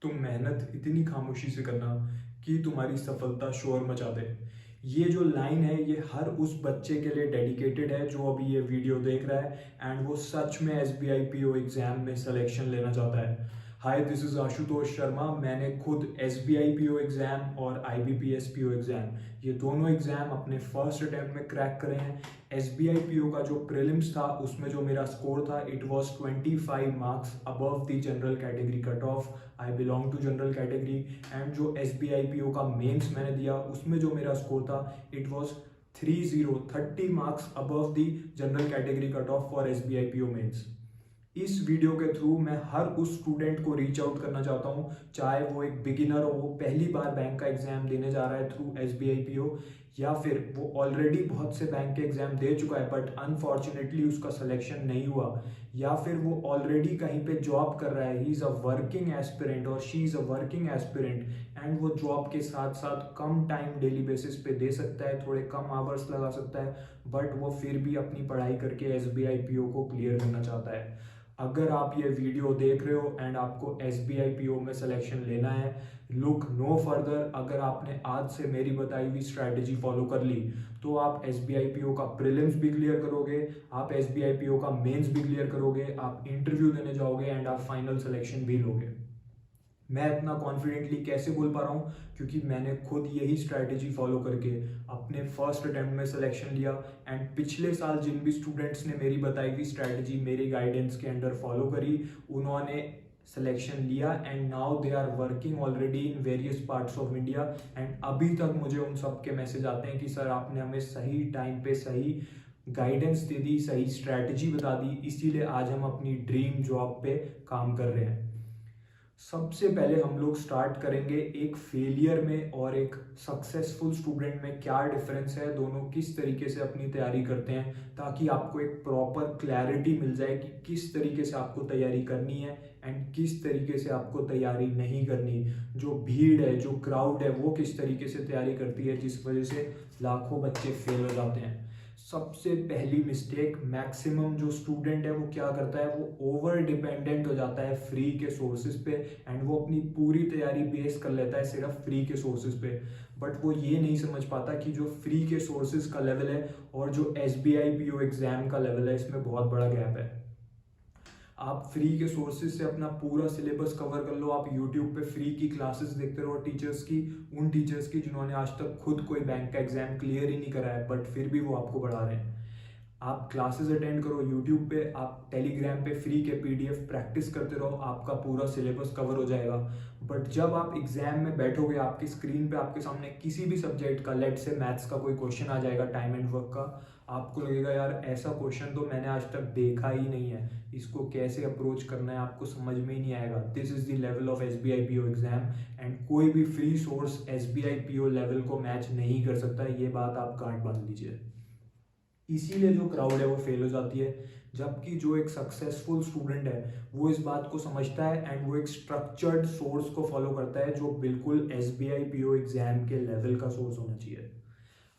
तुम मेहनत इतनी खामोशी से करना कि तुम्हारी सफलता शोर मचा दे। ये जो लाइन है ये हर उस बच्चे के लिए डेडिकेटेड है जो अभी ये वीडियो देख रहा है एंड वो सच में SBI PO एग्जाम में सिलेक्शन लेना चाहता है। हाय, दिस इज आशुतोष शर्मा। मैंने खुद SBI PO एग्जाम और IBPS PO एग्जाम ये दोनों एग्जाम अपने फर्स्ट अटेम्प्ट में क्रैक करे हैं। SBI PO का जो प्रीलिम्स था उसमें जो मेरा स्कोर था it was 25 marks above the general category cut off. I belong to general category. And जो SBI PO का मेंस मैंने दिया उसमें जो मेरा स्कोर था it was 30 marks above the general category cut off for SBI PO mains. इस video के थ्रू मैं हर उस स्टूडेंट को रीच आउट करना चाहता हूँ, चाहे वो एक बिगिनर हो, वो पहली बार बैंक का एग्जाम देने जा रहा है थ्रू SBI PO, या फिर वो ऑलरेडी बहुत से बैंक के एग्जाम दे चुका है बट अनफॉर्चुनेटली उसका सिलेक्शन नहीं हुआ, या फिर वो ऑलरेडी कहीं पे जॉब कर रहा है, he is a working aspirant और she is a working aspirant and वो जॉब के साथ साथ कम टाइम डेली बेसिस पे दे सकता है, थोड़े कम आवर्स लगा सकता है, बट वो फिर भी अपनी पढ़ाई करके SBI PO को क्लियर करना चाहता है। अगर आप ये वीडियो देख रहे हो एंड आपको SBI PO में सिलेक्शन लेना है, लुक नो फर्दर। अगर आपने आज से मेरी बताई हुई स्ट्रैटेजी फॉलो कर ली तो आप SBI PO का प्रीलिम्स भी क्लियर करोगे, आप SBI PO का मेंस भी क्लियर करोगे, आप इंटरव्यू देने जाओगे एंड आप फाइनल सिलेक्शन भी लोगे। मैं इतना कॉन्फिडेंटली कैसे बोल पा रहा हूँ? क्योंकि मैंने खुद यही स्ट्रैटेजी फॉलो करके अपने फर्स्ट अटेम्प्ट में सिलेक्शन लिया एंड पिछले साल जिन भी स्टूडेंट्स ने मेरी बताई हुई स्ट्रैटेजी मेरी गाइडेंस के अंडर फॉलो करी उन्होंने सिलेक्शन लिया and now they are working already in various parts of India. And अभी तक मुझे उन सब के मैसेज आते हैं कि सर आपने हमें सही टाइम पे सही गाइडेंस दे दी, सही स्ट्रैटेजी बता दी, इसीलिए आज हम अपनी ड्रीम जॉब पे काम कर रहे हैं। सबसे पहले हम लोग स्टार्ट करेंगे एक फेलियर में और एक सक्सेसफुल स्टूडेंट में क्या डिफरेंस है, दोनों किस तरीके से अपनी तैयारी करते हैं, ताकि आपको एक प्रॉपर क्लैरिटी मिल जाए कि किस तरीके से आपको तैयारी करनी है एंड किस तरीके से आपको तैयारी नहीं करनी। जो भीड़ है, जो क्राउड है, वो किस तरीके से तैयारी करती है जिस वजह से लाखों बच्चे फेल हो जाते हैं। सबसे पहली मिस्टेक मैक्सिमम जो स्टूडेंट है वो क्या करता है, वो ओवर डिपेंडेंट हो जाता है फ्री के सोर्सेज पे एंड वो अपनी पूरी तैयारी बेस कर लेता है सिर्फ फ्री के सोर्सेज पे। बट वो ये नहीं समझ पाता कि जो फ्री के सोर्सेज का लेवल है और जो SBI PO एग्जाम का लेवल है इसमें बहुत बड़ा गैप है। आप फ्री के सोर्सेज से अपना पूरा सिलेबस कवर कर लो, आप यूट्यूब पे फ्री की क्लासेस देखते रहो टीचर्स की, उन टीचर्स की जिन्होंने आज तक खुद कोई बैंक का एग्जाम क्लियर ही नहीं करा है बट फिर भी वो आपको पढ़ा रहे हैं। आप क्लासेस अटेंड करो यूट्यूब पे, आप टेलीग्राम पे फ्री के PDF प्रैक्टिस करते रहो, आपका पूरा सिलेबस कवर हो जाएगा। बट जब आप एग्जाम में बैठोगे आपकी स्क्रीन पे आपके सामने किसी भी सब्जेक्ट का, लेट से मैथ्स का कोई क्वेश्चन आ जाएगा टाइम एंड वर्क का, आपको लगेगा यार ऐसा क्वेश्चन तो मैंने आज तक देखा ही नहीं है, इसको कैसे अप्रोच करना है आपको समझ में ही नहीं आएगा। This is the level of SBI PO exam and कोई भी free source SBI PO level को मैच नहीं कर सकता, ये बात आप गांठ बांध लीजिए। इसीलिए जो क्राउड है वो फेल हो जाती है, जबकि जो एक सक्सेसफुल स्टूडेंट है वो इस बात को समझता है एंड वो एक स्ट्रक्चर्ड सोर्स को फॉलो करता है जो बिल्कुल SBI PO एग्जाम के लेवल का सोर्स होना चाहिए।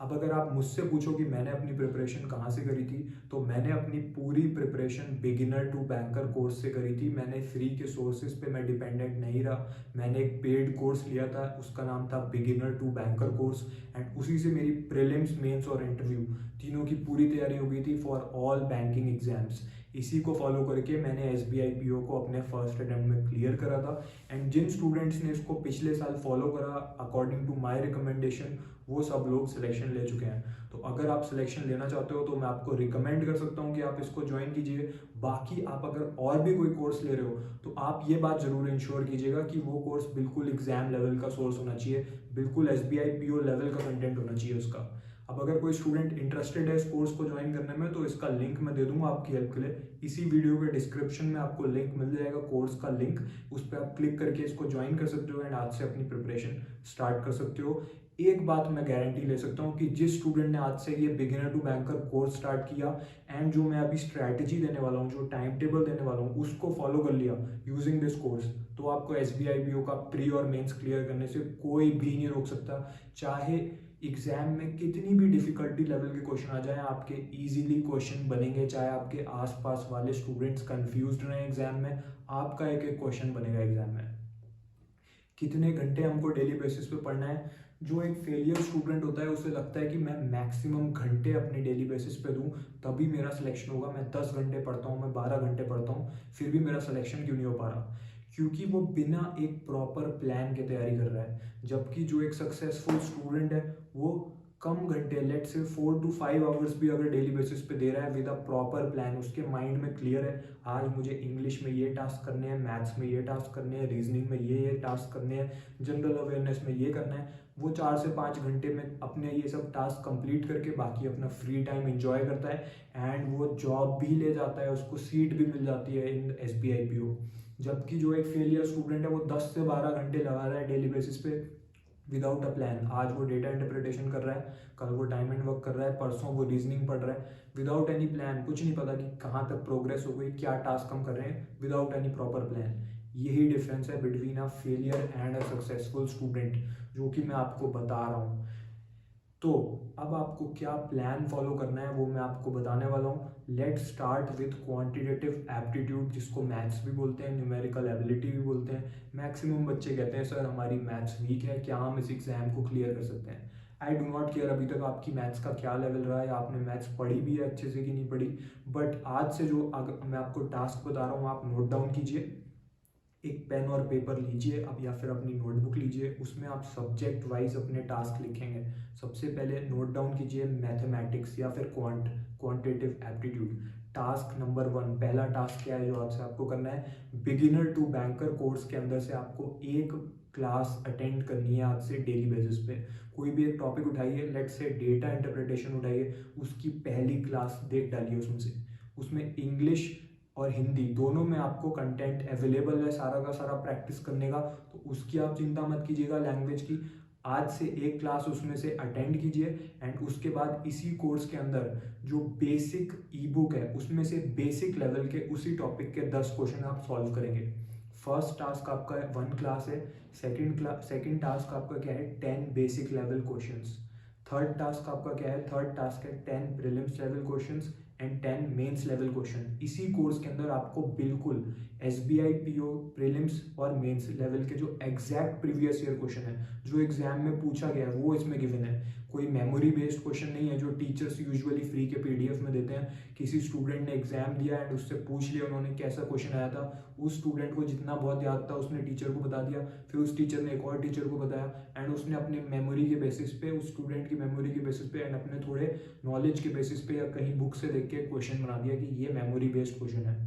अब अगर आप मुझसे पूछो कि मैंने अपनी प्रिपरेशन कहाँ से करी थी, तो मैंने अपनी पूरी preparation beginner to banker course से करी थी। मैंने फ्री के सोर्सेज पे मैं डिपेंडेंट नहीं रहा, मैंने एक पेड कोर्स लिया था, उसका नाम था beginner to banker course and उसी से मेरी प्रीलिम्स, मेंस और इंटरव्यू तीनों की पूरी तैयारी हो गई थी फॉर ऑल बैंकिंग एग्जाम्स। इसी को फॉलो करके मैंने SBI PO को अपने फर्स्ट अटेम्प्ट में क्लियर करा था एंड जिन स्टूडेंट्स ने इसको पिछले साल फॉलो करा अकॉर्डिंग टू माय रिकमेंडेशन वो सब लोग सिलेक्शन ले चुके हैं। तो अगर आप सिलेक्शन लेना चाहते हो तो मैं आपको रिकमेंड कर सकता हूँ कि आप इसको ज्वाइन कीजिए। बाकी आप अगर और भी कोई कोर्स ले रहे हो तो आप ये बात जरूर इंश्योर कीजिएगा कि वो कोर्स बिल्कुल एग्जाम लेवल का सोर्स होना चाहिए, बिल्कुल SBI PO लेवल का कंटेंट होना चाहिए उसका। अब अगर कोई स्टूडेंट इंटरेस्टेड है इस कोर्स को ज्वाइन करने में तो इसका लिंक मैं दे दूंगा आपकी हेल्प के लिए। इसी वीडियो के डिस्क्रिप्शन में आपको लिंक मिल जाएगा, कोर्स का लिंक, उस पर आप क्लिक करके इसको ज्वाइन कर सकते हो एंड आज से अपनी प्रिपरेशन स्टार्ट कर सकते हो। एक बात मैं गारंटी ले सकता हूँ कि जिस स्टूडेंट ने आज से ये beginner to banker course start किया एंड जो मैं अभी स्ट्रैटेजी देने वाला हूँ, जो टाइम टेबल देने वाला हूँ, उसको फॉलो कर लिया यूजिंग दिस कोर्स, तो आपको SBI PO का प्री और मेंस क्लियर करने से कोई भी नहीं रोक सकता। चाहे एग्जाम में कितनी भी डिफिकल्टी लेवल के क्वेश्चन आ जाए, आपके इजीली क्वेश्चन बनेंगे, चाहे आपके आसपास वाले स्टूडेंट्स कंफ्यूज्ड रहे एग्जाम में, आपका एक एक क्वेश्चन बनेगा एग्जाम में। कितने घंटे हमको डेली बेसिस पे पढ़ना है। जो एक फेलियर स्टूडेंट होता है उसे लगता है कि मैं मैक्सिमम घंटे अपने डेली बेसिस पे दूं तभी मेरा सिलेक्शन होगा। मैं 10 घंटे पढ़ता हूँ, मैं 12 घंटे पढ़ता हूँ, फिर भी मेरा सिलेक्शन क्यों नहीं हो पा रहा? क्योंकि वो बिना एक प्रॉपर प्लान के तैयारी कर रहा है। जबकि जो एक सक्सेसफुल स्टूडेंट है वो कम घंटे, लेट से 4 to 5 आवर्स भी अगर डेली बेसिस पे दे रहा है विद अ प्रॉपर प्लान, उसके माइंड में क्लियर है आज मुझे इंग्लिश में ये टास्क करने हैं, मैथ्स में ये टास्क करने हैं, रीजनिंग में ये टास्क करने हैं, जनरल अवेयरनेस में ये करना है। वो 4 से 5 घंटे में अपने ये सब टास्क कंप्लीट करके बाकी अपना फ्री टाइम एंजॉय करता है एंड वो जॉब भी ले जाता है, उसको सीट भी मिल जाती है इन SBI PO। जबकि जो एक फेलियर स्टूडेंट है वो 10 से 12 घंटे लगा रहा है डेली बेसिस पे विदाउट अ प्लान। आज वो डेटा इंटरप्रिटेशन कर रहा है, कल वो टाइम एंड वर्क कर रहा है, परसों वो रीजनिंग पढ़ रहा है विदाउट एनी प्लान। कुछ नहीं पता कि कहाँ तक प्रोग्रेस हो गई, क्या टास्क हम कर रहे हैं, विदाउट एनी प्रॉपर प्लान। यही डिफरेंस है between a failure and a successful student, जो कि मैं आपको बता रहा हूँ। तो अब आपको क्या प्लान फॉलो करना है वो मैं आपको बताने वाला हूँ। Let start with quantitative aptitude, जिसको मैथ्स भी बोलते हैं, न्यूमेरिकल एबिलिटी भी बोलते हैं। मैक्सिमम बच्चे कहते हैं सर हमारी मैथ्स वीक है, क्या हम इस एग्जाम को क्लियर कर सकते हैं? आई डू नॉट केयर अभी तक आपकी मैथ्स का क्या लेवल रहा है, आपने मैथ्स पढ़ी भी है अच्छे से कि नहीं पढ़ी। बट आज से जो अगर मैं आपको टास्क बता रहा हूँ आप नोट डाउन कीजिए। एक पेन और पेपर लीजिए अब या फिर अपनी नोटबुक लीजिए, उसमें आप सब्जेक्ट वाइज अपने टास्क लिखेंगे। सबसे पहले नोट डाउन कीजिए मैथमेटिक्स या फिर क्वांटिटेटिव एप्टीट्यूड। टास्क नंबर 1, पहला टास्क क्या है जो आपसे आपको करना है? बिगिनर टू बैंकर कोर्स के अंदर से आपको एक क्लास अटेंड करनी है आज से डेली बेसिस पे। कोई भी एक टॉपिक उठाइए, लेट से डेटा इंटरप्रिटेशन उठाइए, उसकी पहली क्लास देख डालिए उसमें से। उसमें इंग्लिश और हिंदी दोनों में आपको कंटेंट अवेलेबल है सारा का सारा प्रैक्टिस करने का, तो उसकी आप चिंता मत कीजिएगा लैंग्वेज की। आज से एक क्लास उसमें से अटेंड कीजिए एंड उसके बाद इसी कोर्स के अंदर जो बेसिक ई बुक है उसमें से बेसिक लेवल के उसी टॉपिक के 10 क्वेश्चन आप सॉल्व करेंगे। फर्स्ट टास्क आपका 1 क्लास है, सेकेंड टास्क आपका क्या है? 10 basic level questions. Third task आपका क्या है? थर्ड टास्क है 10 prelims level questions and 10 mains level question. इसी कोर्स के अंदर आपको बिल्कुल SBI PO प्रीलिम्स और मेंस लेवल के जो एग्जैक्ट प्रीवियस ईयर क्वेश्चन है, जो एग्जाम में पूछा गया है, वो इसमें गिवन है। कोई मेमोरी बेस्ड क्वेश्चन नहीं है जो टीचर्स यूजुअली फ्री के PDF में देते हैं। किसी स्टूडेंट ने एग्जाम दिया एंड उससे पूछ लिया उन्होंने कैसा क्वेश्चन आया था, उस स्टूडेंट को जितना बहुत याद था उसने टीचर को बता दिया, फिर उस टीचर ने एक और टीचर को बताया एंड उसने अपने मेमोरी के बेसिस पे, उस स्टूडेंट की मेमोरी के बेसिस पे एंड अपने थोड़े नॉलेज के बेसिस पे या कहीं बुक से देख के क्वेश्चन बना दिया कि ये मेमोरी बेस्ड क्वेश्चन है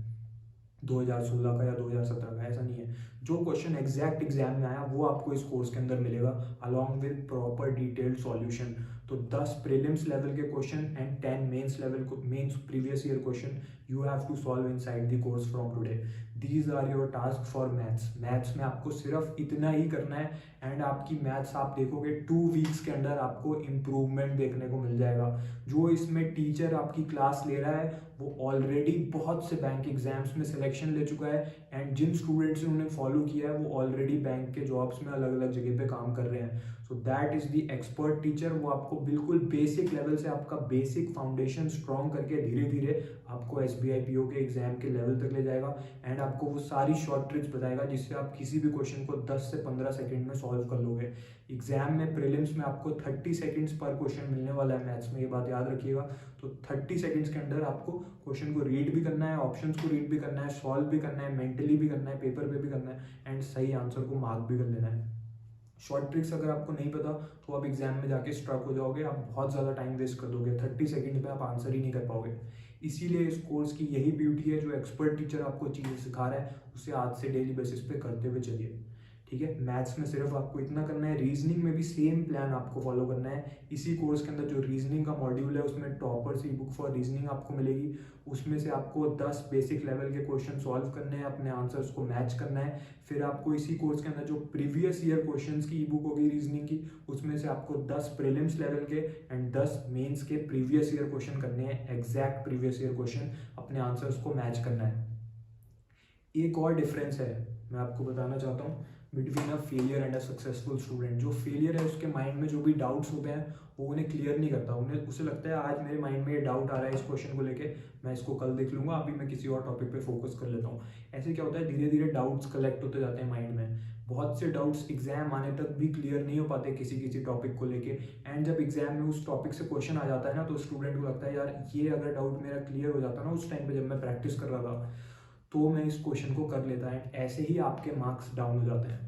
2016 का या 2017 का। ऐसा नहीं है, जो क्वेश्चन एग्जैक्ट एग्जाम में आया वो आपको इस कोर्स के अंदर मिलेगा along with proper detailed solution. तो 10 प्रीलिम्स लेवल के question and 10 mains previous year question you have to solve inside the course from today. These are your task for maths में आपको सिर्फ इतना ही करना है एंड आपकी मैथ्स आप देखोगे 2 वीक्स के अंदर आपको इम्प्रूवमेंट देखने को मिल जाएगा। जो इसमें टीचर आपकी क्लास ले रहा है वो ऑलरेडी बहुत से बैंक एग्जाम्स में सिलेक्शन ले चुका है एंड जिन स्टूडेंट्स ने उन्हें फॉलो किया है वो ऑलरेडी बैंक के जॉब्स में अलग अलग जगह पे काम कर रहे हैं। So that is the expert teacher. वो आपको बिल्कुल बेसिक लेवल से आपका बेसिक फाउंडेशन स्ट्रॉन्ग करके धीरे धीरे आपको SBI PO के एग्जाम के लेवल तक ले जाएगा एंड आपको वो सारी शॉर्ट ट्रिक्स बताएगा जिससे आप किसी भी क्वेश्चन को 10 से 15 सेकंड में सॉल्व कर लोगे। एग्जाम में प्रीलिम्स में आपको 30 सेकंड्स पर क्वेश्चन मिलने वाला है मैथ्स में, ये बात याद रखिएगा। तो 30 सेकंड्स के अंदर आपको क्वेश्चन को रीड भी करना है, ऑप्शंस को रीड भी करना है, सॉल्व भी करना है, मेंटली भी करना है, पेपर पे भी करना है एंड सही आंसर को मार्क भी कर लेना है। शॉर्ट ट्रिक्स अगर आपको नहीं पता तो आप एग्जाम में जाके स्ट्रक हो जाओगे, आप बहुत ज़्यादा टाइम वेस्ट कर दोगे, 30 सेकंड में आप आंसर ही नहीं कर पाओगे। इसीलिए इस कोर्स की यही ब्यूटी है, जो एक्सपर्ट टीचर आपको चीज़ें सिखा रहा है उसे आज से डेली बेसिस पे करते हुए चलिए। ठीक है, मैथ्स में सिर्फ आपको इतना करना है, रीजनिंग में भी सेम प्लान आपको फॉलो करना है। इसी कोर्स के अंदर जो रीजनिंग का मॉड्यूल है उसमें toppers E book for reasoning आपको मिलेगी। उसमें से आपको 10 बेसिक लेवल के क्वेश्चन सॉल्व करने हैं, अपने आंसर्स को मैच करना है। फिर आपको इसी कोर्स के अंदर जो प्रीवियस ईयर क्वेश्चंस की ई बुक होगी रीजनिंग की, उसमें से आपको 10 प्रीलिम्स लेवल के एंड 10 मेंस के प्रीवियस ईयर क्वेश्चन करने हैं, एग्जैक्ट प्रीवियस ईयर क्वेश्चन, अपने आंसर्स को मैच करना है। एक और डिफरेंस है मैं आपको बताना चाहता हूँ, between a failure and a successful student. जो फेलियर है उसके माइंड में जो भी डाउट्स होते हैं वो उन्हें क्लियर नहीं करता, उसे लगता है आज मेरे माइंड में ये डाउट आ रहा है इस क्वेश्चन को लेके, मैं इसको कल देख लूंगा, अभी मैं किसी और टॉपिक पे फोकस कर लेता हूँ। ऐसे क्या होता है, धीरे धीरे डाउट्स कलेक्ट होते जाते हैं माइंड में। बहुत से डाउट्स एग्जाम आने तक भी क्लियर नहीं हो पाते किसी किसी टॉपिक को लेके, एंड जब एग्जाम में उस टॉपिक से क्वेश्चन आ जाता है ना, तो स्टूडेंट को लगता है यार ये अगर डाउट मेरा क्लियर हो जाता ना उस टाइम पे जब मैं प्रैक्टिस कर रहा था, तो मैं इस क्वेश्चन को कर लेता है। ऐसे ही आपके मार्क्स डाउन हो जाते हैं।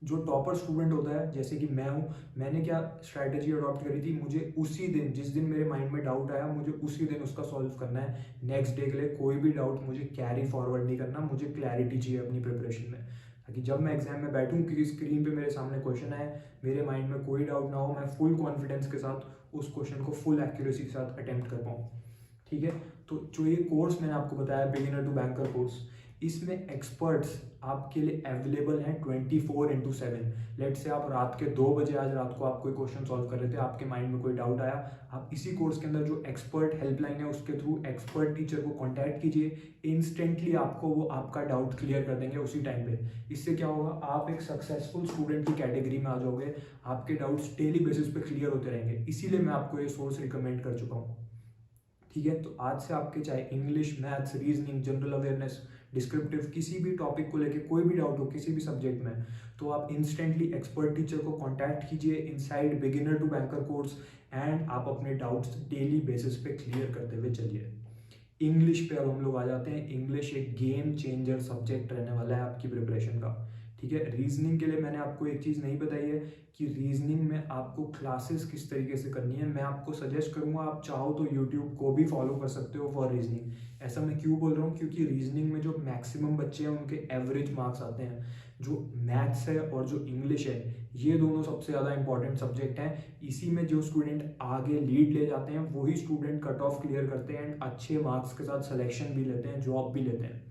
जो टॉपर स्टूडेंट होता है जैसे कि मैं हूँ, मैंने क्या स्ट्रैटेजी अडॉप्ट करी थी, मुझे उसी दिन जिस दिन मेरे माइंड में डाउट आया मुझे उसी दिन उसका सॉल्व करना है। नेक्स्ट डे के लिए कोई भी डाउट मुझे कैरी फॉरवर्ड नहीं करना, मुझे क्लैरिटी चाहिए अपनी प्रिपरेशन में, ताकि जब मैं एग्जाम में बैठूँ कि स्क्रीन पे मेरे सामने क्वेश्चन आए, मेरे माइंड में कोई डाउट ना हो, मैं फुल कॉन्फिडेंस के साथ उस क्वेश्चन को फुल एक्यूरेसी के साथ अटेम्प्ट कर पाऊँ। ठीक है, तो जो ये कोर्स मैंने आपको बताया बिगिनर टू बैंकर कोर्स, इसमें एक्सपर्ट्स आपके लिए अवेलेबल हैं 24/7। लेट से आप रात के 2 बजे आज रात को आप कोई क्वेश्चन सॉल्व कर रहे थे, आपके माइंड में कोई डाउट आया, आप इसी कोर्स के अंदर जो एक्सपर्ट हेल्पलाइन है उसके थ्रू एक्सपर्ट टीचर को कॉन्टैक्ट कीजिए, इंस्टेंटली आपको वो आपका डाउट क्लियर कर देंगे उसी टाइम पे। इससे क्या होगा, आप एक सक्सेसफुल स्टूडेंट की कैटेगरी में आ जाओगे, आपके डाउट्स डेली बेसिस पे क्लियर होते रहेंगे। इसीलिए मैं आपको ये सोर्स रिकमेंड कर चुका हूँ। ठीक है, तो आज से आपके चाहे English, maths, reasoning, general awareness, descriptive, किसी भी टॉपिक को लेके कोई भी डाउट हो किसी भी सब्जेक्ट में, तो आप इंस्टेंटली एक्सपर्ट टीचर को कांटेक्ट कीजिए inside beginner to banker course, and आप अपने डाउट्स डेली बेसिस पे क्लियर करते हुए चलिए। इंग्लिश पे अब हम लोग आ जाते हैं। इंग्लिश एक गेम चेंजर सब्जेक्ट रहने वाला है आपकी प्रिपरेशन का। ठीक है, रीजनिंग के लिए मैंने आपको एक चीज़ नहीं बताई है कि रीजनिंग में आपको क्लासेस किस तरीके से करनी है। मैं आपको सजेस्ट करूंगा, आप चाहो तो यूट्यूब को भी फॉलो कर सकते हो फॉर रीजनिंग। ऐसा मैं क्यों बोल रहा हूँ, क्योंकि रीजनिंग में जो मैक्सिमम बच्चे हैं उनके एवरेज मार्क्स आते हैं। जो मैथ्स है और जो इंग्लिश है, ये दोनों सबसे ज़्यादा इंपॉर्टेंट सब्जेक्ट हैं। इसी में जो स्टूडेंट आगे लीड ले जाते हैं वही स्टूडेंट कट ऑफ क्लियर करते हैं एंड अच्छे मार्क्स के साथ सिलेक्शन भी लेते हैं, जॉब भी लेते हैं।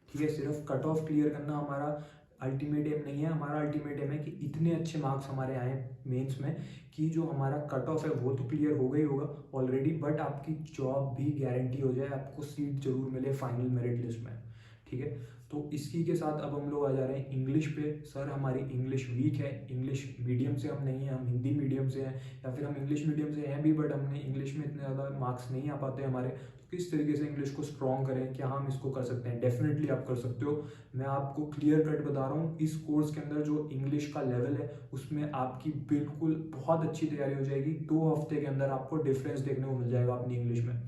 ठीक है, सिर्फ कट ऑफ क्लियर करना हमारा अल्टीमेट एम नहीं है। हमारा अल्टीमेट एम है कि इतने अच्छे मार्क्स हमारे आए मेंस में कि जो हमारा कट ऑफ है वो तो क्लियर हो गई होगा ऑलरेडी, बट आपकी जॉब भी गारंटी हो जाए, आपको सीट जरूर मिले फाइनल मेरिट लिस्ट में। ठीक है, तो इसी के साथ अब हम लोग आ जा रहे हैं इंग्लिश पे। सर हमारी इंग्लिश वीक है, इंग्लिश मीडियम से हम नहीं हैं, हम हिंदी मीडियम से हैं, या फिर हम इंग्लिश मीडियम से हैं भी बट हमने इंग्लिश में इतने ज़्यादा मार्क्स नहीं आ पाते हमारे, तो किस तरीके से इंग्लिश को स्ट्रॉन्ग करें, क्या हम इसको कर सकते हैं? डेफिनेटली आप कर सकते हो। मैं आपको क्लियर कट बता रहा हूँ, इस कोर्स के अंदर जो इंग्लिश का लेवल है उसमें आपकी बिल्कुल बहुत अच्छी तैयारी हो जाएगी। 2 हफ्ते के अंदर आपको डिफरेंस देखने को मिल जाएगा अपनी इंग्लिश में।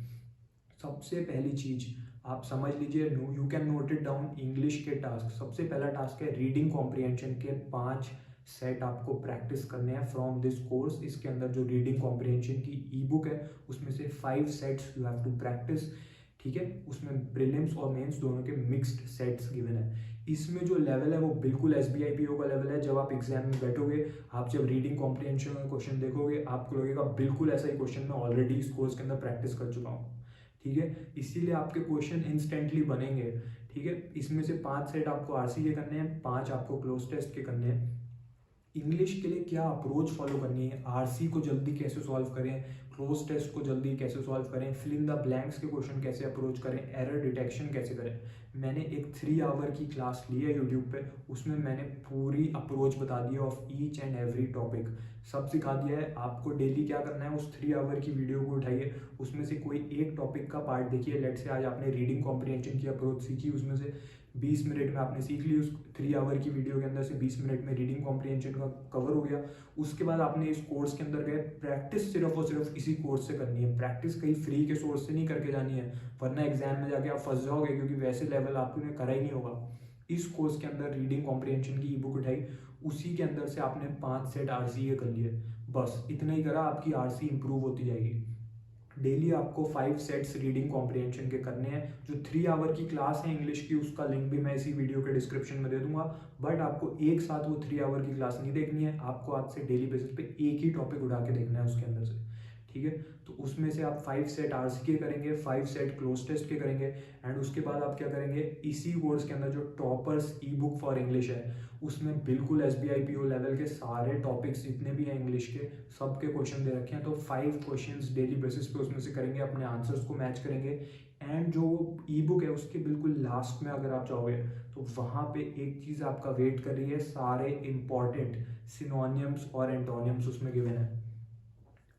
सबसे पहली चीज आप समझ लीजिए, you can note it down, English के टास्क। सबसे पहला टास्क है रीडिंग कॉम्प्रिहेंशन के 5 सेट आपको प्रैक्टिस करने हैं फ्रॉम दिस कोर्स। इसके अंदर जो रीडिंग कॉम्प्रिहेंशन की ई बुक है उसमें से 5 sets you have to practice. ठीक है, उसमें प्रीलिम्स और मेंस दोनों के मिक्स्ड सेट्स गिवन है। इसमें जो लेवल है वो बिल्कुल SBIPO का लेवल है। जब आप एग्जाम में बैठोगे, आप जब रीडिंग कॉम्प्रिहेंशन का क्वेश्चन देखोगे, आपको लगेगा बिल्कुल ऐसा ही क्वेश्चन मैं ऑलरेडी इस कोर्स के अंदर प्रैक्टिस कर चुका हूँ। ठीक है, इसीलिए आपके क्वेश्चन इंस्टेंटली बनेंगे। ठीक है, इसमें से 5 सेट आपको RC के करने हैं, 5 आपको क्लोज टेस्ट के करने हैं। इंग्लिश के लिए क्या अप्रोच फॉलो करनी है, RC को जल्दी कैसे सॉल्व करें, क्लोज टेस्ट को जल्दी कैसे सॉल्व करें, फिल इन द ब्लैंक्स के क्वेश्चन कैसे अप्रोच करें, एरर डिटेक्शन कैसे करें। मैंने एक 3 आवर की क्लास ली है यूट्यूब पे, उसमें मैंने पूरी अप्रोच बता दी है of each and every topic, सब सिखा दिया है। आपको डेली क्या करना है, उस 3 आवर की वीडियो को उठाइए, उसमें से कोई एक टॉपिक का पार्ट देखिए। लेट से आज आपने रीडिंग कॉम्प्रिहेंशन की अप्रोच सीखी, उसमें से 20 मिनट में आपने सीख ली, उस 3 आवर की वीडियो के अंदर से 20 मिनट में रीडिंग कॉम्प्रिहेंशन का कवर हो गया। उसके बाद आपने इस कोर्स के अंदर गए, प्रैक्टिस सिर्फ और सिर्फ इसी कोर्स से करनी है। प्रैक्टिस कहीं फ्री के सोर्स से नहीं करके जानी है, वरना एग्जाम में जाके आप फंस जाओगे, क्योंकि वैसे लेवल आपने करा ही नहीं होगा। इस कोर्स के अंदर रीडिंग कॉम्प्रिहेंशन की ई बुक उठाई, उसी के अंदर से आपने 5 सेट RC के कर लिए, बस इतना ही करा, आपकी RC इंप्रूव होती जाएगी। डेली आपको 5 सेट्स रीडिंग कॉम्प्रिहेंशन के करने हैं। जो 3 आवर की क्लास है इंग्लिश की, उसका लिंक भी मैं इसी वीडियो के डिस्क्रिप्शन में दे दूंगा, बट आपको एक साथ वो 3 आवर की क्लास नहीं देखनी है, आपको आज से डेली बेसिस पे एक ही टॉपिक उठा के देखना है उसके अंदर से। ठीक है, तो उसमें से आप 5 सेट RC के करेंगे, 5 सेट क्लोज टेस्ट के करेंगे, एंड उसके बाद आप क्या करेंगे, इसी कोर्स के अंदर जो toppers E book for English है उसमें बिल्कुल SBIPO लेवल के सारे टॉपिक्स जितने भी हैं इंग्लिश के, सबके क्वेश्चन दे रखे हैं। तो 5 क्वेश्चंस डेली बेसिस पे उसमें से करेंगे, अपने आंसर्स को मैच करेंगे, एंड जो ई बुक है उसके बिल्कुल लास्ट में अगर आप जाओगे तो वहाँ पे एक चीज़ आपका वेट कर रही है, सारे इंपॉर्टेंट सिनोनियम्स और एंटोनियम्स उसमें गिवन है।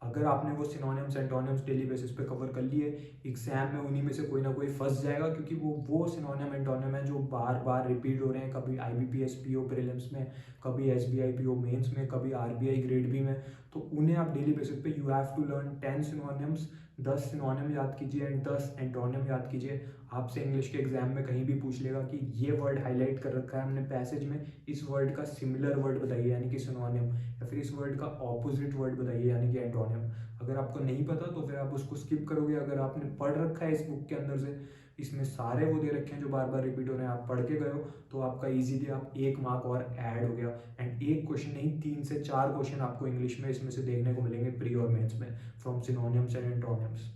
अगर आपने वो सिनोनिम्स एंटोनिम्स डेली बेसिस पे कवर कर लिए, एग्जाम में उन्हीं में से कोई ना कोई फंस जाएगा, क्योंकि वो सिनोनिम एंटोनिम है जो बार बार रिपीट हो रहे हैं, कभी IBPS PO प्रीलिम्स में, कभी SBI PO मेंस में, कभी RBI ग्रेड बी में। तो उन्हें आप डेली बेसिस पे you have to learn 10 synonyms, 10 synonym याद कीजिए एंड 10 एंटोनिम याद कीजिए। आपसे इंग्लिश के एग्जाम में कहीं भी पूछ लेगा कि ये वर्ड हाईलाइट कर रखा है हमने पैसेज में, इस वर्ड का सिमिलर वर्ड बताइए यानी कि सिनोनिम, या फिर इस वर्ड का ऑपोजिट वर्ड बताइए यानी कि एंटोनिम। अगर आपको नहीं पता तो फिर आप उसको स्किप करोगे। अगर आपने पढ़ रखा है इस बुक के अंदर से, इसमें सारे वो दे रखे हैं जो बार बार रिपीट हो रहे हैं, आप पढ़ के गए हो, तो आपका इजीली आप 1 मार्क और ऐड हो गया। एंड एक क्वेश्चन नहीं, 3 से 4 क्वेश्चन आपको इंग्लिश में इसमें से देखने को मिलेंगे प्री और मेंस में, फ्रॉम सिनोनिम्स एंड एंटोनिम्स।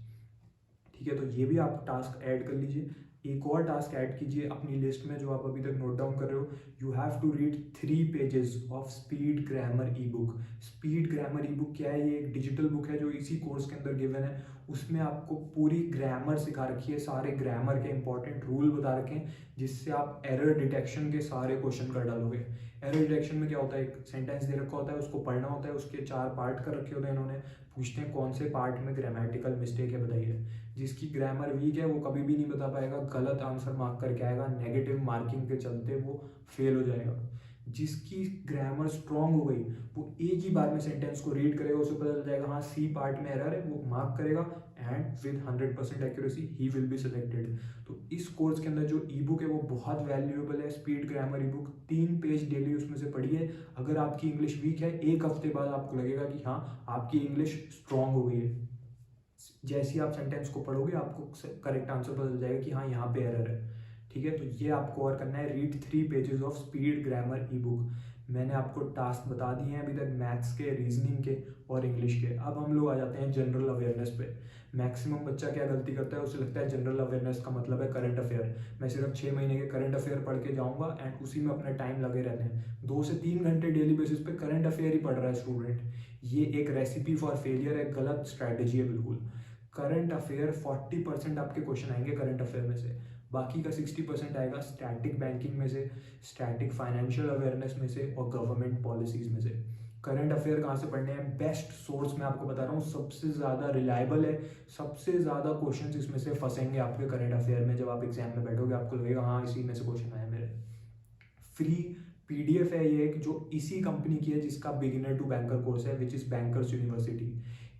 ठीक है, तो ये भी आप टास्क ऐड कर लीजिए। एक और टास्क ऐड कीजिए अपनी लिस्ट में जो आप अभी तक नोट डाउन कर रहे हो। You have to read 3 pages of speed grammar e book. Speed grammar e book क्या है? ये एक डिजिटल बुक है जो इसी कोर्स के अंदर गिवन है। उसमें आपको पूरी ग्रामर सिखा रखी है, सारे ग्रामर के इंपॉर्टेंट रूल बता रखे हैं, जिससे आप एरर डिटेक्शन के सारे क्वेश्चन कर डालोगे। एरर डिटेक्शन में क्या होता है, एक सेंटेंस दे रखा होता है, उसको पढ़ना होता है, उसके 4 पार्ट कर रखे होते हैं इन्होंने, पूछते हैं कौन से पार्ट में ग्रामेटिकल मिस्टेक है बताइए। जिसकी ग्रामर वीक है वो कभी भी नहीं बता पाएगा, गलत आंसर मार्क करके आएगा, नेगेटिव मार्किंग के चलते वो फेल हो जाएगा। जिसकी ग्रामर स्ट्रांग हो गई वो एक ही बार में सेंटेंस को रीड करेगा, उसे पता चल जाएगा हाँ सी पार्ट में एरर है, वो मार्क करेगा and with 100% accuracy he will be selected. तो इस कोर्स के अंदर जो ई बुक है वो बहुत वैल्यूएबल है, speed grammar e book. 3 page daily उसमें से पढ़िए। अगर आपकी इंग्लिश वीक है, 1 हफ्ते बाद आपको लगेगा कि हाँ आपकी इंग्लिश स्ट्रांग हो गई है। जैसे ही आप सेंटेंस को पढ़ोगे आपको करेक्ट आंसर पता चल जाएगा कि हाँ यहाँ पे एरर है। ठीक है, तो ये आपको और करना है, read 3 pages of speed grammar e book. मैंने आपको टास्क बता दिए हैं अभी तक, मैथ्स के, रीजनिंग के और इंग्लिश के। अब हम लोग आ जाते हैं जनरल अवेयरनेस पे। मैक्सिमम बच्चा क्या गलती करता है, उसे लगता है जनरल अवेयरनेस का मतलब है करंट अफेयर। मैं सिर्फ 6 महीने के करंट अफेयर पढ़ के जाऊंगा एंड उसी में अपना टाइम लगे रहते हैं। 2 से 3 घंटे डेली बेसिस पे करंट अफेयर ही पढ़ रहा है स्टूडेंट। ये एक रेसिपी फॉर फेलियर है, गलत स्ट्रैटेजी है बिल्कुल। करंट अफेयर 40% आपके क्वेश्चन आएंगे करंट अफेयर में से, बाकी का 60% आएगा स्टैटिक बैंकिंग में से, स्टैटिक फाइनेंशियल अवेयरनेस में से और गवर्नमेंट पॉलिसीज में से। करंट अफेयर कहाँ से पढ़ने हैं? बेस्ट सोर्स मैं आपको बता रहा हूँ, सबसे ज़्यादा रिलायबल है, सबसे ज़्यादा क्वेश्चन इसमें से फंसेंगे आपके करंट अफेयर में। जब आप एग्जाम में बैठोगे आपको लगेगा हाँ इसी में से क्वेश्चन आए मेरे। फ्री PDF है ये एक, जो इसी कंपनी की है जिसका बिगिनर टू बैंकर कोर्स है, विच इज़ बैंकर्स यूनिवर्सिटी।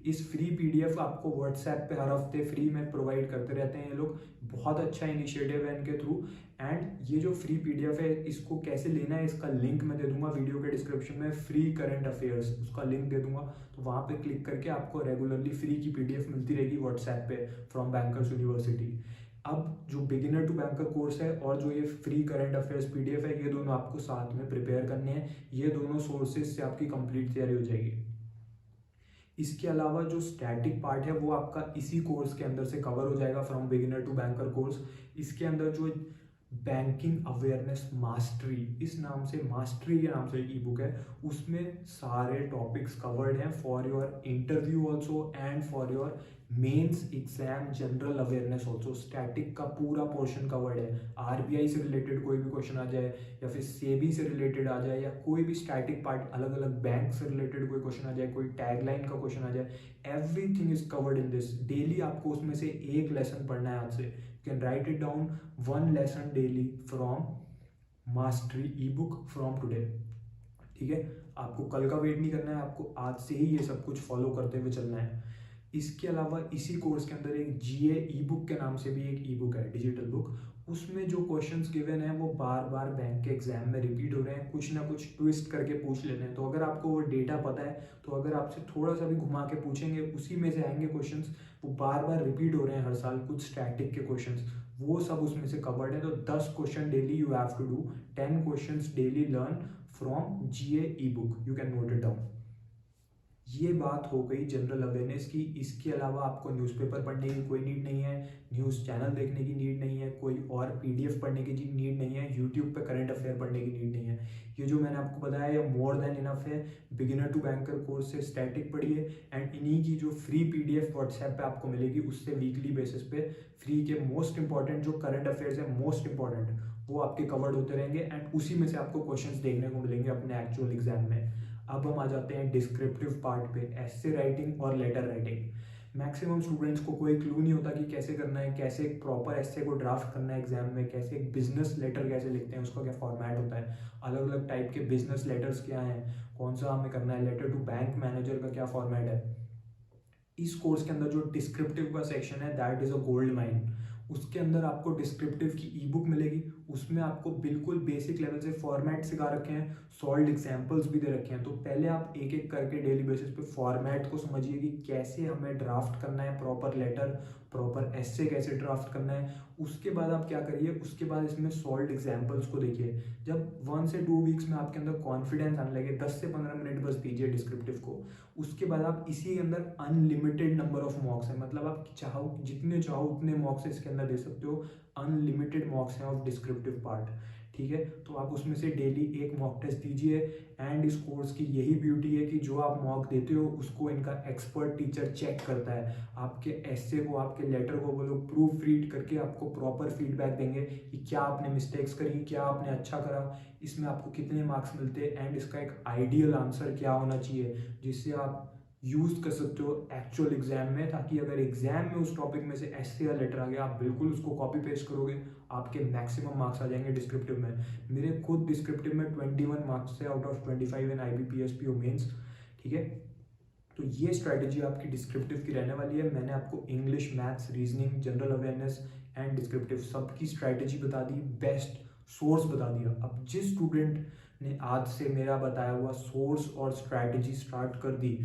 इस फ्री PDF आपको व्हाट्सएप पे हर हफ्ते फ्री में प्रोवाइड करते रहते हैं ये लोग। बहुत अच्छा इनिशिएटिव है इनके थ्रू। एंड ये जो फ्री PDF है इसको कैसे लेना है इसका लिंक मैं दे दूंगा वीडियो के डिस्क्रिप्शन में, फ्री करंट अफेयर्स उसका लिंक दे दूंगा। तो वहाँ पे क्लिक करके आपको रेगुलरली फ्री की PDF मिलती रहेगी व्हाट्सएप पे फ्रॉम बैंकर्स यूनिवर्सिटी। अब जो बिगिनर टू बैंकर कोर्स है और जो ये फ्री करंट अफेयर्स PDF है, ये दोनों आपको साथ में प्रिपेयर करने हैं। ये दोनों सोर्सेज से आपकी कंप्लीट तैयारी हो जाएगी। इसके अलावा जो स्टैटिक पार्ट है वो आपका इसी कोर्स के अंदर से कवर हो जाएगा from beginner to banker course. इसके अंदर जो बैंकिंग अवेयरनेस मास्टरी, इस नाम से, मास्टरी के नाम से ई बुक है, उसमें सारे टॉपिक्स कवर्ड हैं for your interview also and for your mains exam general awareness also. Static का पूरा पोर्शन कवर्ड है। RBI से रिलेटेड कोई भी क्वेश्चन आ जाए या फिर सेबी से रिलेटेड आ जाए या कोई भी स्टैटिक पार्ट, अलग अलग बैंक से रिलेटेड कोई क्वेश्चन आ जाए, कोई टैगलाइन का क्वेश्चन आ जाए, everything is covered in this. Daily आपको उसमें से एक लेसन पढ़ना है आज से। You can write it down, 1 lesson daily from mastery E book from today. ठीक है, आपको कल का वेट नहीं करना है, आपको आज से ही ये सब कुछ फॉलो करते हुए चलना है। इसके अलावा इसी कोर्स के अंदर एक GA ई बुक के नाम से भी एक ई बुक है, डिजिटल बुक। उसमें जो क्वेश्चंस गिवन है वो बार बार बैंक के एग्जाम में रिपीट हो रहे हैं, कुछ ना कुछ ट्विस्ट करके पूछ लेते हैं। तो अगर आपको वो डेटा पता है तो अगर आपसे थोड़ा सा भी घुमा के पूछेंगे उसी में से आएंगे क्वेश्चंस, वो बार बार रिपीट हो रहे हैं हर साल, कुछ स्टैटिक के क्वेश्चंस, वो सब उसमें से कवर्ड है। तो 10 question daily you have to do, 10 question daily learn from GA e book, you can note it down. ये बात हो गई जनरल अवेयरनेस की। इसके अलावा आपको न्यूज़पेपर पढ़ने की कोई नीड नहीं है, न्यूज़ चैनल देखने की नीड नहीं है, कोई और पीडीएफ पढ़ने की नीड नहीं है, यूट्यूब पे करंट अफेयर पढ़ने की नीड नहीं है। ये जो मैंने आपको बताया ये मोर देन इनफ है। बिगिनर टू बैंकर कोर्स से स्टैटिक पढ़िए एंड इन्हीं की जो फ्री पीडीएफ व्हाट्सएप पे आपको मिलेगी, उससे वीकली बेसिस पे फ्री के मोस्ट इंपॉर्टेंट जो करंट अफेयर्स है, मोस्ट इंपॉर्टेंट वो आपके कवर्ड होते रहेंगे एंड उसी में से आपको क्वेश्चंस देखने को मिलेंगे अपने एक्चुअल एग्जाम में। अब हम आ जाते हैं डिस्क्रिप्टिव पार्ट पे, एसे राइटिंग और लेटर राइटिंग। मैक्सिमम स्टूडेंट्स को कोई क्लू नहीं होता कि कैसे करना है, कैसे एक प्रॉपर एसे को ड्राफ्ट करना है एग्जाम में, कैसे एक बिजनेस लेटर कैसे लिखते हैं, उसका क्या फॉर्मेट होता है, अलग अलग टाइप के बिजनेस लेटर्स क्या हैं, कौन सा हमें करना है, लेटर टू बैंक मैनेजर का क्या फॉर्मेट है। इस कोर्स के अंदर जो डिस्क्रिप्टिव का सेक्शन है that is a gold mine. उसके अंदर आपको डिस्क्रिप्टिव की ई बुक मिलेगी, उसमें आपको बिल्कुल बेसिक लेवल से फॉर्मेट सिखा रखे हैं, सॉल्व एग्जाम्पल्स भी दे रखे हैं। तो पहले आप एक एक करके डेली बेसिस पे फॉर्मेट को समझिए कि कैसे हमें ड्राफ्ट करना है प्रॉपर लेटर, प्रॉपर एसे कैसे ड्राफ्ट करना है। उसके बाद आप क्या करिए, उसके बाद इसमें सॉल्व एग्जाम्पल्स को देखिए। जब 1 से 2 वीक्स में आपके अंदर कॉन्फिडेंस आने लगे, 10 से 15 मिनट बस दीजिए डिस्क्रिप्टिव को। उसके बाद आप इसी के अंदर अनलिमिटेड नंबर ऑफ मॉक्स है, मतलब आप चाहो जितने चाहो उतने मॉक्स इसके अंदर दे सकते हो। अनलिमिटेड मॉक्स हैं ऑफ डिस्क्रिप्टिव पार्ट, ठीक है। तो आप उसमें से डेली एक मॉक टेस्ट दीजिए एंड इस कोर्स की यही ब्यूटी है कि जो आप मॉक देते हो उसको इनका एक्सपर्ट टीचर चेक करता है। आपके एसे को, आपके लेटर को वो लोग प्रूफ रीड करके आपको प्रॉपर फीडबैक देंगे कि क्या आपने मिस्टेक्स करी, क्या आपने अच्छा करा, इसमें आपको कितने मार्क्स मिलते हैं एंड इसका एक आइडियल आंसर क्या होना चाहिए जिससे आप यूज कर सकते हो एक्चुअल एग्जाम में, ताकि अगर एग्जाम में उस टॉपिक में से ऐसे या लेटर आ गया आप बिल्कुल उसको कॉपी पेस्ट करोगे, आपके मैक्सिमम मार्क्स आ जाएंगे डिस्क्रिप्टिव में। मेरे खुद डिस्क्रिप्टिव में 21 मार्क्स थे out of 25 in IBPS PO mains, ठीक है। तो ये स्ट्रैटेजी आपकी डिस्क्रिप्टिव की रहने वाली है। मैंने आपको English, maths, reasoning, general awareness and descriptive सबकी स्ट्रैटेजी बता दी, बेस्ट सोर्स बता दिया। अब जिस स्टूडेंट ने आज से मेरा बताया हुआ सोर्स और स्ट्रैटेजी स्टार्ट कर दी,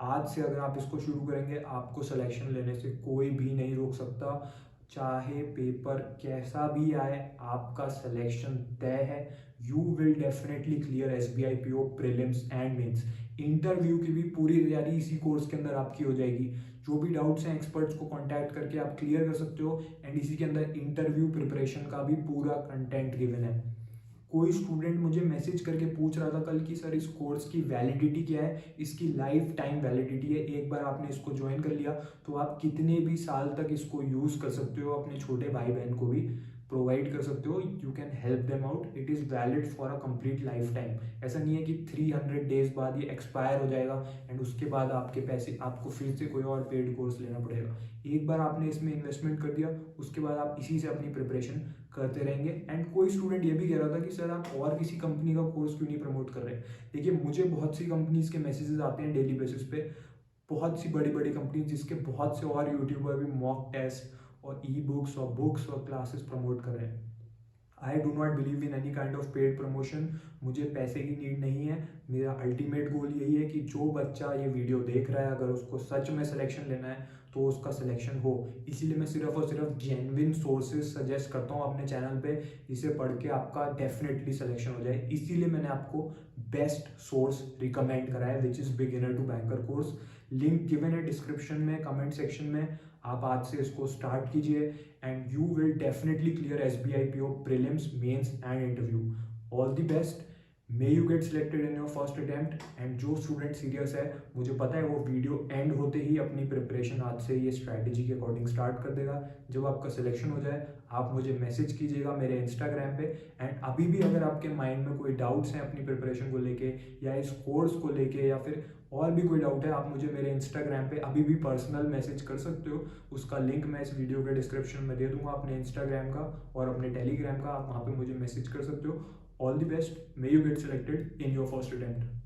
आज से अगर आप इसको शुरू करेंगे आपको सिलेक्शन लेने से कोई भी नहीं रोक सकता। चाहे पेपर कैसा भी आए आपका सिलेक्शन तय है। You will definitely clear SBI PO prelims and mains. Interview की भी पूरी तैयारी इसी कोर्स के अंदर आपकी हो जाएगी। जो भी डाउट्स हैं एक्सपर्ट्स को कांटेक्ट करके आप क्लियर कर सकते हो एंड इसी के अंदर इंटरव्यू प्रिपरेशन का भी पूरा कंटेंट गिवन है। कोई स्टूडेंट मुझे मैसेज करके पूछ रहा था कल कि सर इस कोर्स की वैलिडिटी क्या है। इसकी लाइफ टाइम वैलिडिटी है। एक बार आपने इसको ज्वाइन कर लिया तो आप कितने भी साल तक इसको यूज़ कर सकते हो, अपने छोटे भाई बहन को भी प्रोवाइड कर सकते हो। You can help them out. It is valid for a complete life time. ऐसा नहीं है कि 300 डेज बाद ये एक्सपायर हो जाएगा एंड उसके बाद आपके पैसे आपको फिर से कोई और पेड कोर्स लेना पड़ेगा। एक बार आपने इसमें इन्वेस्टमेंट कर दिया उसके बाद आप इसी से अपनी प्रिपरेशन करते रहेंगे। एंड कोई स्टूडेंट ये भी कह रहा था कि सर आप और किसी कंपनी का कोर्स क्यों नहीं प्रमोट कर रहे। देखिए मुझे बहुत सी कंपनीज के मैसेजेस आते हैं डेली बेसिस पे, बहुत सी बड़ी बड़ी कंपनीज जिसके बहुत से और यूट्यूबर भी मॉक टेस्ट और ई बुक्स और क्लासेस प्रमोट कर रहे हैं। I do not believe in any kind of paid promotion. मुझे पैसे की नीड नहीं है। मेरा अल्टीमेट गोल यही है कि जो बच्चा ये वीडियो देख रहा है अगर उसको सच में सिलेक्शन लेना है तो उसका सिलेक्शन हो। इसीलिए मैं सिर्फ और सिर्फ जेन्युइन सोर्सेज सजेस्ट करता हूँ अपने चैनल पे, जिसे पढ़ के आपका डेफिनेटली सिलेक्शन हो जाए। इसीलिए मैंने आपको बेस्ट सोर्स रिकमेंड करा है which is beginner to banker course. Link given है डिस्क्रिप्शन में, कमेंट सेक्शन में। आप आज से इसको स्टार्ट कीजिए and you will definitely clear SBI PO prelims, mains and interview. All the best. May you get selected in your first attempt. And जो student serious है मुझे पता है वो वीडियो एंड होते ही अपनी प्रिपरेशन आज से ये स्ट्रैटेजी के अकॉर्डिंग स्टार्ट कर देगा। जब आपका सिलेक्शन हो जाए आप मुझे मैसेज कीजिएगा मेरे इंस्टाग्राम पे। एंड अभी भी अगर आपके माइंड में कोई डाउट्स हैं अपनी प्रिपरेशन को लेके या इस कोर्स को लेके या फिर और भी कोई डाउट है, आप मुझे मेरे इंस्टाग्राम पे अभी भी पर्सनल मैसेज कर सकते हो। उसका लिंक मैं इस वीडियो के डिस्क्रिप्शन में दे दूंगा, अपने इंस्टाग्राम का और अपने टेलीग्राम का। आप वहाँ पे मुझे मैसेज कर सकते हो। All the best. May you get selected in your first attempt.